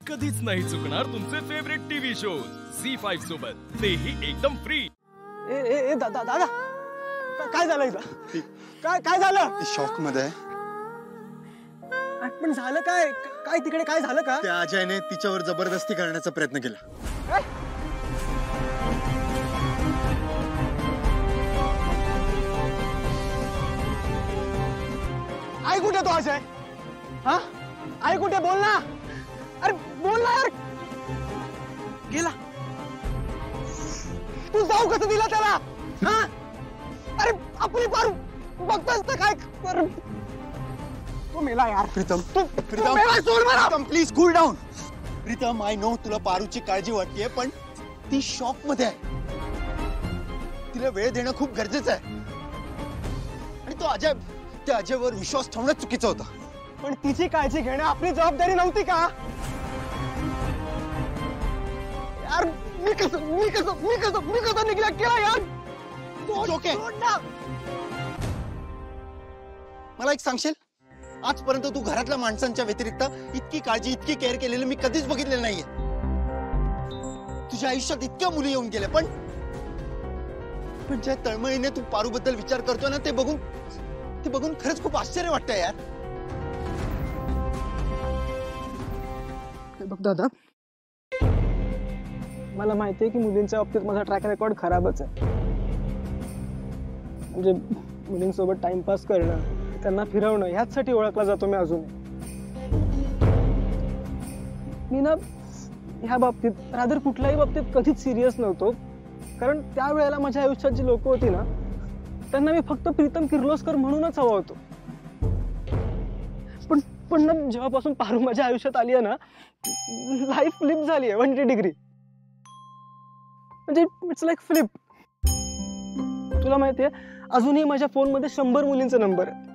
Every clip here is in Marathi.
कधीच नाही चुकणार तुमचे फेवरेट टीव्ही शोज झी5 सोबत, तेही एकदम फ्री। ए दादा काय झालं इथं? काय झालं? शॉक मध्ये पण झालं काय? काय तिकडे काय झालं का? त्या अजयने तिच्यावर जबरदस्ती करण्याचा प्रयत्न केला। आई कुठे तो अजय? हा आई कुठे? बोल ना, अरे बोल ना यार। गेला? तू जाऊ कसं दिला त्याला? हा अरे आपली पारू बघतोस तर काय? तो मेला यार। प्रीतम प्रीतम मेला, सोड मला। Pritam please cool down. Pritam I know तुला पारूची काळजी वाटतेय, पण ती शॉक मध्ये आहे, तिला वेळ देणं खूप गरजेचं आहे। आणि तो अजय, त्या अजयवर विश्वास ठेवणं चुकीचं होतं। पण तिची काळजी घेणं आपली जबाबदारी नव्हती का यार? मी कसं निघला केला यार? ओके, मला एक सांगशील, आजपर्यंत तू घरातल्या माणसांच्या व्यतिरिक्त इतकी काळजी, इतकी केअर केलेलं मी कधीच बघितलेलं नाहीये। तुझ्या आयुष्यात इतक्या मुली येऊन गेल्या, पण ज्या तळमळीने तू पारूबद्दल विचार करतोय ना, ते बघून खरंच खूप आश्चर्य वाटतंय यार। बघ दादा, मला माहितीये की मुलींच्या बाबतीत माझा ट्रॅक रेकॉर्ड खराबच आहे। म्हणजे मुलींसोबत टाइमपास करणं, त्यांना फिरवणं, ह्याचसाठी ओळखला जातो मी अजून। मी ना ह्या बाबतीत रादर कुठल्याही बाबतीत कधीच सिरियस नव्हतो, कारण त्यावेळेला माझ्या आयुष्यात जी लोक होती ना, त्यांना मी फक्त प्रीतम किर्लोस्कर म्हणूनच हवा होतो। पण ना जेव्हापासून पारू माझ्या आयुष्यात आली आहे ना, लाईफ फ्लिप झाली आहे 180 डिग्री। म्हणजे इट्स लाईक फ्लिप। तुला माहितीये, अजूनही माझ्या फोनमध्ये 100 मुलींचे नंबर आहेत।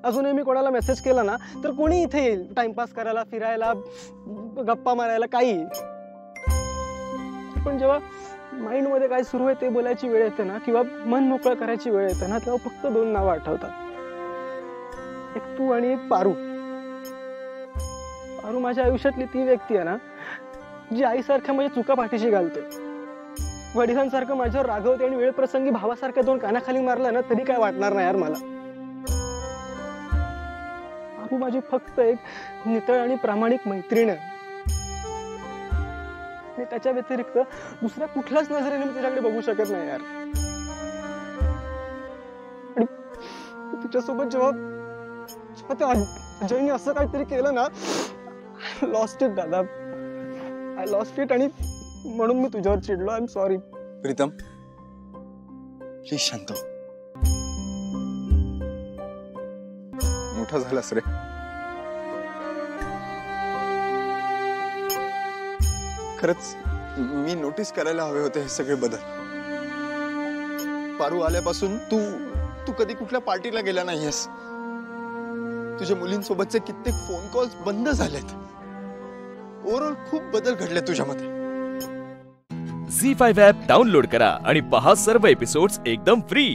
अजूनही मी कोणाला मेसेज केला ना, तर कोणी इथे येईल टाइमपास करायला, फिरायला, गप्पा मारायला, काही। पण जेव्हा माइंड मध्ये काय सुरू आहे ते बोलायची वेळ येते ना, किंवा मन मोकळं करायची वेळ येते ना, तेव्हा फक्त 2 नावं आठवतात, एक तू आणि एक पारू। पारू माझ्या आयुष्यातली ती व्यक्ती आहे ना, जी आईसारख्या माझ्या चुका पाठीशी घालते, वडिलांसारखं माझ्यावर रागवते, आणि वेळ प्रसंगी भावासारख्या 2 कानाखाली मारल्या ना तरी काय वाटणार नाही यार मला। पारू माझी फक्त एक नितळ आणि प्रामाणिक मैत्रीण आहे, आणि त्याच्या व्यतिरिक्त दुसऱ्या कुठल्याच नजरेने मी तुझ्याकडे बघू शकत नाही यार। आणि तुझ्यासोबत जेव्हा त्या अजयने असं काहीतरी केलं ना, आय लॉस्ट इट दादा, आय लॉस्ट इट। आणि म्हणून मी तुझ्यावर चिडलो। I am sorry. Pritam please शांत हो। मोठा झालास रे। खरंच मी नोटीस करायला हवे होते हे सगळे बदल। पारू आल्यापासून तू कधी कुठल्या पार्टीला गेला नाहीयेस, तुझ्या मुलींसोबतचे कित्येक फोन कॉल्स बंद झालेत। ओव्हरऑल खूप बदल घडले तुझ्यामध्ये। झी5 ॲप डाउनलोड करा आणि पहा सर्व एपिसोड्स एकदम फ्री।